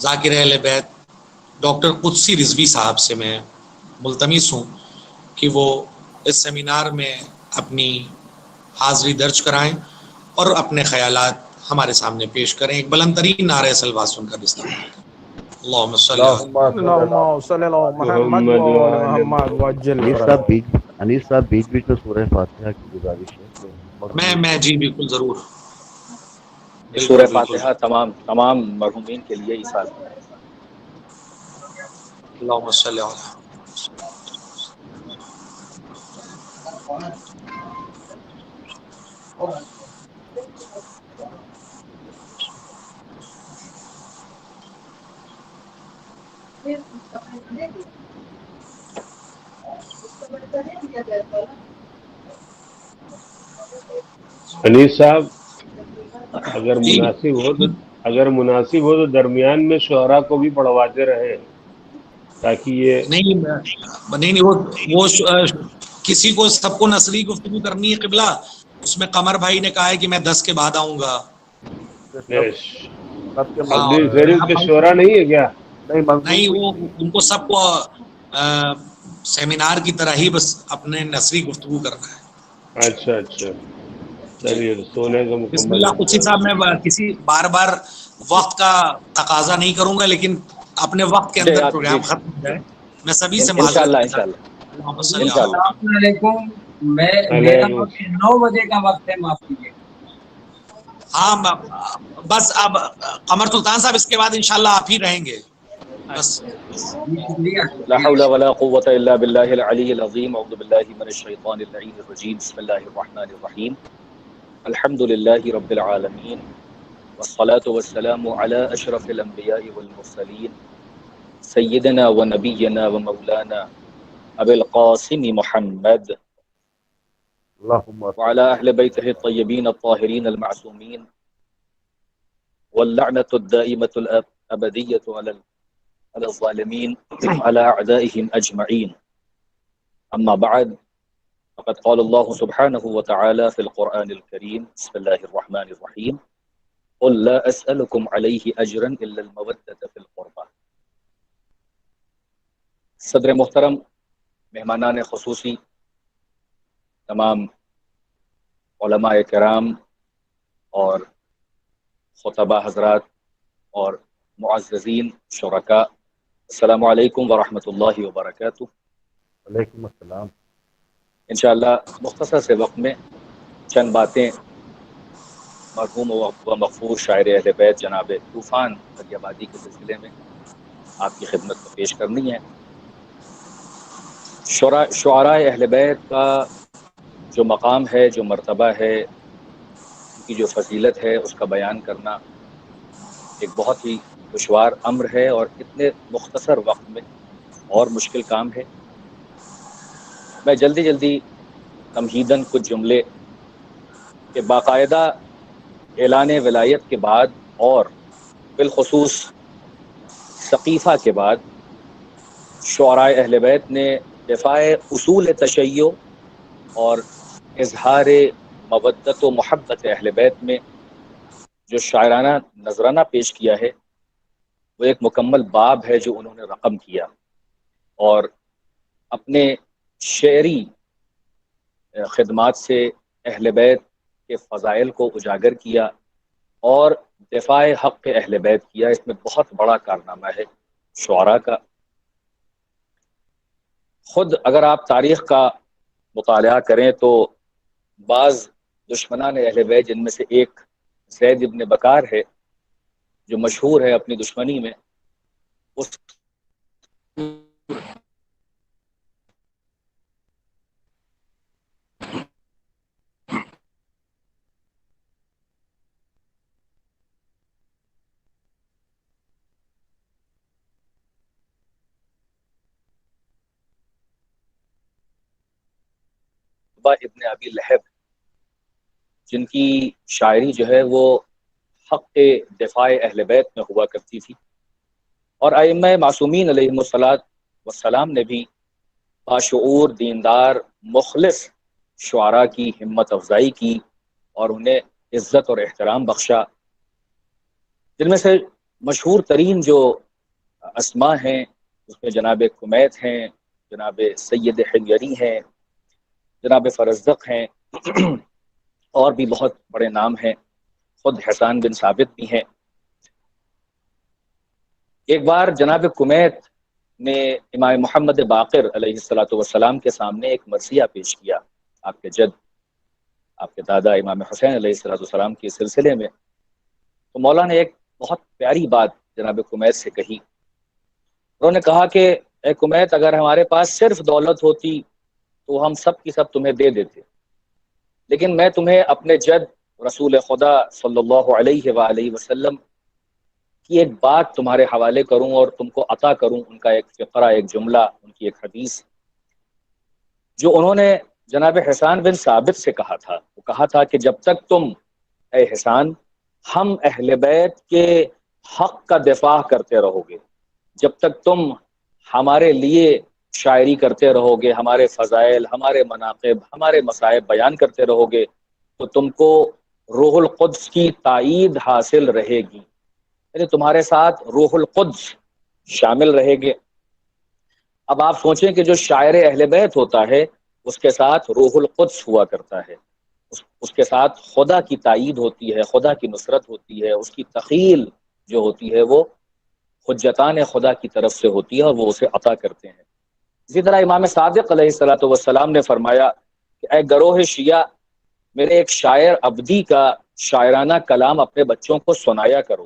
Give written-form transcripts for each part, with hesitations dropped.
ذاکر اہل بیت ڈاکٹر قدسی رضوی صاحب سے میں ملتمس ہوں کہ وہ اس سیمینار میں اپنی حاضری درج کرائیں اور اپنے خیالات ہمارے سامنے پیش کریں. ایک بلند ترین نعرہ سلوات سن کر استقبال کریں. اللہم صلی علی اللہم صلی اللہ محمد و آل محمد وعجل انیس صاحب بیچ بیچ میں سورہ فاتحہ کی گزارش ہے کہ مرحومین میں جی بالکل ضرور سورہ بالکل بالکل. فاتحہ تمام مرحومین کے لیے ایصال فرمائیں. اللہم صلی علی انیس صاحب جی. اگر مناسب ہو تو درمیان میں شعراء کو بھی پڑھواتے رہیں تاکہ یہ نہیں وہ کسی کو سب کو نثری گفتگو کرنی ہے قبلہ. اس میں قمر بھائی نے کہا ہے کہ میں 10 کے بعد آؤں گا. سب کے ہاں عبد اور الشریف کے ریحان بھائی شعراء نہیں ہے کیا؟ نہیں وہ ان کو سب کو سیمینار کی طرح ہی بس اپنے نثری گفتگو کرنا ہے. اچھا جی چلیے سونے کا بسم مکمل اللہ. قدسی انتظام. صاحب میں کسی بار وقت کا تقاضا نہیں کروں گا لیکن اپنے وقت کے اندر جی پروگرام ختم ہو جائے. میں سبھی سے انشاءاللہ معذرت انشاءاللہ اللہم صلی انشاءاللہ. علی. السلام علیکم. میرا علیکم وقت 9 بجے کا وقت ہے، معاف کیجیے. ہاں بس اب قمر سلطان صاحب اس کے بعد انشاءاللہ آپ ہی رہیں گے بس. جی شکریہ لا شکریہ. حول ولا قوة الا بالله العلی العظیم. اعوذ باللہ من الشیطان اللعین الرجیم. بسم اللہ الرحمن الرحیم. الحمد للہ رب العالمین والصلاة والسلام علی اشرف الانبیاء والمرسلین سیدنا و نبینا و مولانا ابی القاسم محمد اللہم وعلى اہل بیتہ الطیبین الطاہرین المعصومین واللعنة الدائمة الابدیة علی الظالمین علی اعدائهم اجمعین. اما بعد فقد قال الله سبحانه وتعالى في القرآن الكريم. بسم الله الرحمن الرحيم. قل لا أسألكم عليه أجرا إلا المودة في القربى. صدر محترم، مہمانان خصوصی، تمام علماء کرام اور خطبہ حضرات اور معززین شرکاء، السلام علیکم ورحمۃ اللہ وبرکاتہ. علیکم السلام. انشاءاللہ مختصر سے وقت میں چند باتیں مرحوم و مغفور شاعر اہل بیت جناب طوفان علی آبادی کے سلسلے میں آپ کی خدمت میں پیش کرنی ہے. شعراء اہل بیت کا جو مقام ہے، جو مرتبہ ہے، ان کی جو فضیلت ہے، اس کا بیان کرنا ایک بہت ہی دشوار امر ہے اور اتنے مختصر وقت میں اور مشکل کام ہے. میں جلدی تمہیداً کچھ جملے کہ باقاعدہ اعلان ولایت کے بعد اور بالخصوص سقیفہ کے بعد شعراء اہل بیت نے دفاع اصول تشیع اور اظہار مودت و محبت اہل بیت میں جو شاعرانہ نذرانہ پیش کیا ہے وہ ایک مکمل باب ہے جو انہوں نے رقم کیا اور اپنے شعری خدمات سے اہل بیت کے فضائل کو اجاگر کیا اور دفاع حق اہل بیت کیا. اس میں بہت بڑا کارنامہ ہے شعراء کا. خود اگر آپ تاریخ کا مطالعہ کریں تو بعض دشمنان اہل بیت جن میں سے ایک زید ابن بکار ہے جو مشہور ہے اپنی دشمنی میں، اس ابن ابی لہب جن کی شاعری جو ہے وہ حق دفاع اہل بیت میں ہوا کرتی تھی، اور ائمہ معصومین علیہم الصلاۃ والسلام نے بھی باشعور، دیندار، مخلص شعراء کی ہمت افزائی کی اور انہیں عزت اور احترام بخشا. جن میں سے مشہور ترین جو اسماء ہیں اس میں جناب کمیت ہیں، جناب سید حمیری ہیں، جناب فرزدق ہیں اور بھی بہت بڑے نام ہیں، خود حسان بن ثابت بھی ہیں۔ ایک بار جناب کمیت نے امام محمد باقر علیہ الصلوۃ والسلام کے سامنے ایک مرثیہ پیش کیا، آپ کے جد، آپ کے دادا امام حسین علیہ الصلوۃ والسلام کے سلسلے میں۔ تو مولا نے ایک بہت پیاری بات جناب کمیت سے کہی، انہوں نے کہا کہ اے کمیت، اگر ہمارے پاس صرف دولت ہوتی تو ہم سب کی سب تمہیں دے دیتے، لیکن میں تمہیں اپنے جد رسول خدا صلی اللہ علیہ وآلہ وسلم کی ایک بات تمہارے حوالے کروں اور تم کو عطا کروں، ان کا ایک فقرہ، ایک جملہ، ان کی ایک حدیث جو انہوں نے جناب حسان بن ثابت سے کہا تھا۔ وہ کہا تھا کہ جب تک تم اے حسان ہم اہل بیت کے حق کا دفاع کرتے رہو گے، جب تک تم ہمارے لیے شاعری کرتے رہو گے، ہمارے فضائل، ہمارے مناقب، ہمارے مصائب بیان کرتے رہو گے، تو تم کو روح القدس کی تائید حاصل رہے گی، یعنی تمہارے ساتھ روح القدس شامل رہے گے۔ اب آپ سوچیں کہ جو شاعر اہل بیت ہوتا ہے اس کے ساتھ روح القدس ہوا کرتا ہے، اس کے ساتھ خدا کی تائید ہوتی ہے، خدا کی نصرت ہوتی ہے، اس کی تخیل جو ہوتی ہے وہ حجتان خدا کی طرف سے ہوتی ہے اور وہ اسے عطا کرتے ہیں۔ اسی طرح امام صادق علیہ الصلوۃ والسلام نے فرمایا کہ اے گروہ شیعہ، میرے ایک شاعر عبدی کا شاعرانہ کلام اپنے بچوں کو سنایا کرو،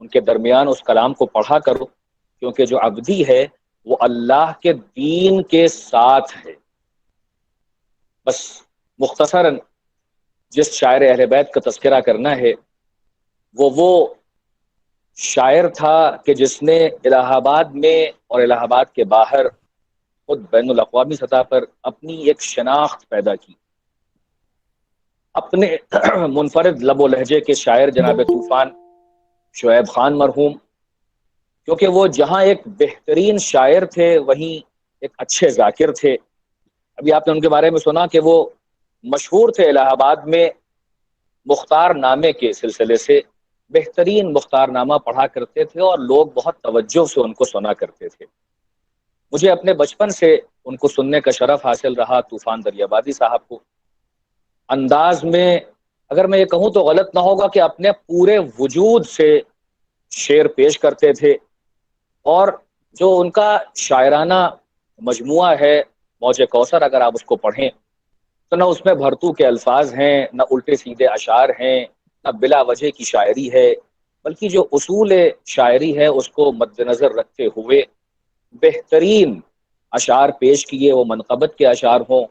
ان کے درمیان اس کلام کو پڑھا کرو، کیونکہ جو عبدی ہے وہ اللہ کے دین کے ساتھ ہے۔ بس مختصراً جس شاعر اہل بیت کا تذکرہ کرنا ہے وہ شاعر تھا کہ جس نے الہ آباد میں اور الہ آباد کے باہر خود بین الاقوامی سطح پر اپنی ایک شناخت پیدا کی۔ اپنے منفرد لب و لہجے کے شاعر جناب طوفان شعیب خان مرحوم، کیونکہ وہ جہاں ایک بہترین شاعر تھے وہیں ایک اچھے ذاکر تھے۔ ابھی آپ نے ان کے بارے میں سنا کہ وہ مشہور تھے الہ آباد میں مختار نامے کے سلسلے سے، بہترین مختار نامہ پڑھا کرتے تھے اور لوگ بہت توجہ سے ان کو سنا کرتے تھے۔ مجھے اپنے بچپن سے ان کو سننے کا شرف حاصل رہا، طوفان دریابادی صاحب کو۔ انداز میں اگر میں یہ کہوں تو غلط نہ ہوگا کہ اپنے پورے وجود سے شعر پیش کرتے تھے، اور جو ان کا شاعرانہ مجموعہ ہے موج کوثر، اگر آپ اس کو پڑھیں تو نہ اس میں بھرتو کے الفاظ ہیں، نہ الٹے سیدھے اشعار ہیں، نہ بلا وجہ کی شاعری ہے، بلکہ جو اصول شاعری ہے اس کو مد نظر رکھتے ہوئے بہترین اشعار پیش کیے، وہ منقبت کے اشعار ہوں،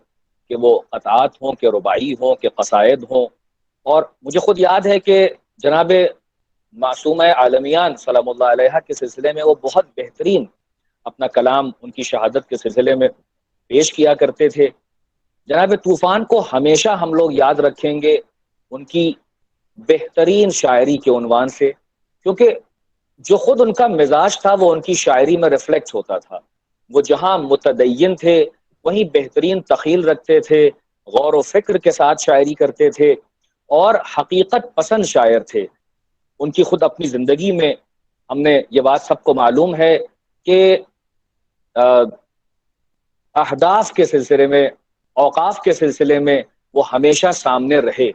کہ وہ قطعات ہوں، کہ رباعی ہوں، کہ قصائد ہوں۔ اور مجھے خود یاد ہے کہ جناب معصومہ عالمیان سلام اللہ علیہا کے سلسلے میں وہ بہت بہترین اپنا کلام ان کی شہادت کے سلسلے میں پیش کیا کرتے تھے۔ جناب طوفان کو ہمیشہ ہم لوگ یاد رکھیں گے ان کی بہترین شاعری کے عنوان سے، کیونکہ جو خود ان کا مزاج تھا وہ ان کی شاعری میں ریفلیکٹ ہوتا تھا۔ وہ جہاں متدین تھے وہیں بہترین تخیل رکھتے تھے، غور و فکر کے ساتھ شاعری کرتے تھے اور حقیقت پسند شاعر تھے۔ ان کی خود اپنی زندگی میں ہم نے یہ بات سب کو معلوم ہے کہ اہداف کے سلسلے میں، اوقاف کے سلسلے میں وہ ہمیشہ سامنے رہے،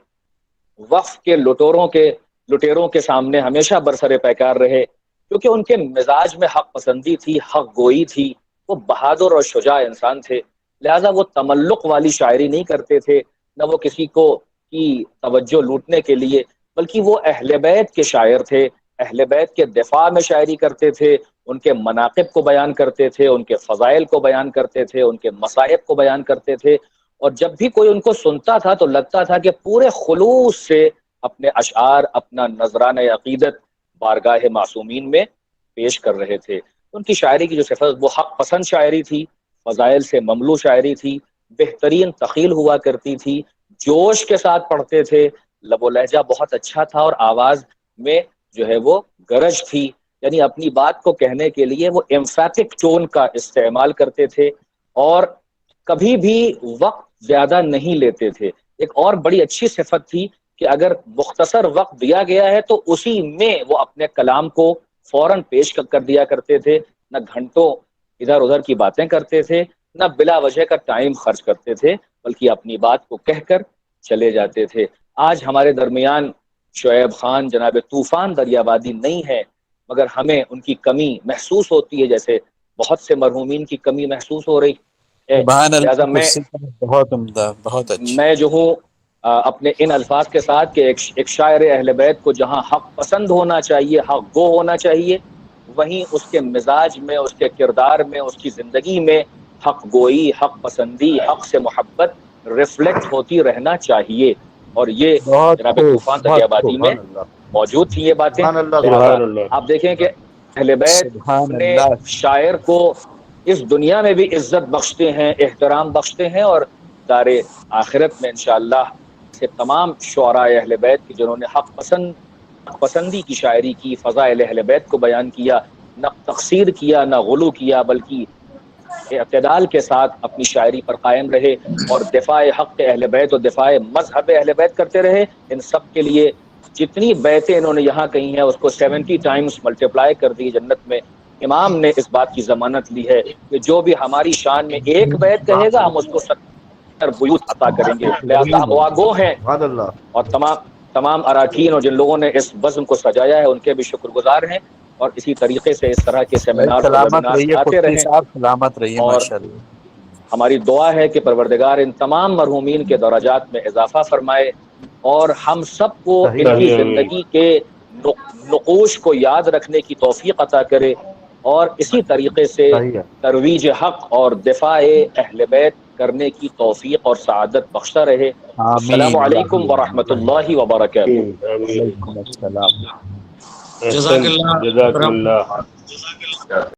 وقف کے لٹیروں کے سامنے ہمیشہ برسر پیکار رہے، کیونکہ ان کے مزاج میں حق پسندی تھی، حق گوئی تھی، وہ بہادر اور شجاع انسان تھے۔ لہذا وہ تملق والی شاعری نہیں کرتے تھے، نہ وہ کسی کو کی توجہ لوٹنے کے لیے، بلکہ وہ اہل بیت کے شاعر تھے، اہل بیت کے دفاع میں شاعری کرتے تھے، ان کے مناقب کو بیان کرتے تھے، ان کے فضائل کو بیان کرتے تھے، ان کے مصائب کو بیان کرتے تھے، اور جب بھی کوئی ان کو سنتا تھا تو لگتا تھا کہ پورے خلوص سے اپنے اشعار، اپنا نذرانہ عقیدت بارگاہ معصومین میں پیش کر رہے تھے۔ ان کی شاعری کی جو صفت وہ حق پسند شاعری تھی، فضائل سے مملو شاعری تھی، بہترین تخیل ہوا کرتی تھی، جوش کے ساتھ پڑھتے تھے، لب و لہجہ بہت اچھا تھا اور آواز میں جو ہے وہ گرج تھی، یعنی اپنی بات کو کہنے کے لیے وہ ایمفیتک ٹون کا استعمال کرتے تھے اور کبھی بھی وقت زیادہ نہیں لیتے تھے۔ ایک اور بڑی اچھی صفت تھی کہ اگر مختصر وقت دیا گیا ہے تو اسی میں وہ اپنے کلام کو فوراً پیش کر دیا کرتے تھے، نہ گھنٹوں ادھر ادھر کی باتیں کرتے تھے، نہ بلا وجہ کا ٹائم خرچ کرتے تھے، بلکہ اپنی بات کو کہہ کر چلے جاتے تھے۔ آج ہمارے درمیان شعیب خان جناب طوفان دریابادی نہیں ہے، مگر ہمیں ان کی کمی محسوس ہوتی ہے، جیسے بہت سے مرحومین کی کمی محسوس ہو رہی ہے۔ سبحان لہٰذا اللہ، بہت عمدہ، بہت اچھی۔ میں جو ہوں اپنے ان الفاظ کے ساتھ کہ ایک شاعر اہل بیت کو جہاں حق پسند ہونا چاہیے، حق گو ہونا چاہیے، وہیں اس کے مزاج میں، اس کے کردار میں، اس کی زندگی میں حق گوئی، حق پسندی، حق سے محبت ریفلیکٹ ہوتی رہنا چاہیے۔ اور یہ بہت جناب خوب، طوفان بہت دریابادی میں سبحان اللہ، موجود تھی یہ باتیں۔ سبحان اللہ، لہٰذا سبحان اللہ۔ آپ دیکھیں کہ اہل بیت سبحان اپنے اللہ۔ شاعر کو اس دنیا میں بھی عزت بخشتے ہیں، احترام بخشتے ہیں، اور دار آخرت میں انشاءاللہ سے تمام شعراء اہل بیت کی جنہوں نے حق پسندی کی شاعری کی، فضائل اہل بیت کو بیان کیا، نہ تقصیر کیا، نہ غلو کیا، بلکہ اعتدال کے ساتھ اپنی شاعری پر قائم رہے اور دفاع حق اہل بیت اور دفاع مذہب اہل بیت کرتے رہے۔ ان سب کے لیے جتنی بیتیں انہوں نے یہاں کہی ہیں اس کو 70 ٹائمز ملٹیپلائی کر دی جنت میں۔ امام نے اس بات کی ضمانت لی ہے کہ جو بھی ہماری شان میں ایک بیت کہے گا ہم اس کو 70 بیوت عطا کریں گے۔ لہٰذا ہم واگو ہیں، سبحان اللہ۔ اور تمام اراکین اور جن لوگوں نے اس بزم کو سجایا ہے ان کے بھی شکر گزار ہیں، اور اسی طریقے سے اس طرح کے سیمینار اور سلامت ویبینار رہیے آتے قدسی رہیں۔ صاحب، سلامت رہیے، اور ماشاءاللہ۔ ہماری دعا ہے کہ پروردگار ان تمام مرحومین کے درجات میں اضافہ فرمائے، اور ہم سب کو صحیح ان کی آمین۔ زندگی کے نقوش کو یاد رکھنے کی توفیق عطا کرے، اور اسی طریقے سے صحیح ہے۔ ترویج حق اور دفاع اہل بیت کرنے کی توفیق اور سعادت بخشتا رہے۔ السلام آمین، علیکم ورحمۃ اللہ وبرکاتہ۔ آمین۔ وعلیکم السلام۔ جزاک احسن، اللہ جزاک کرم۔ اللہ۔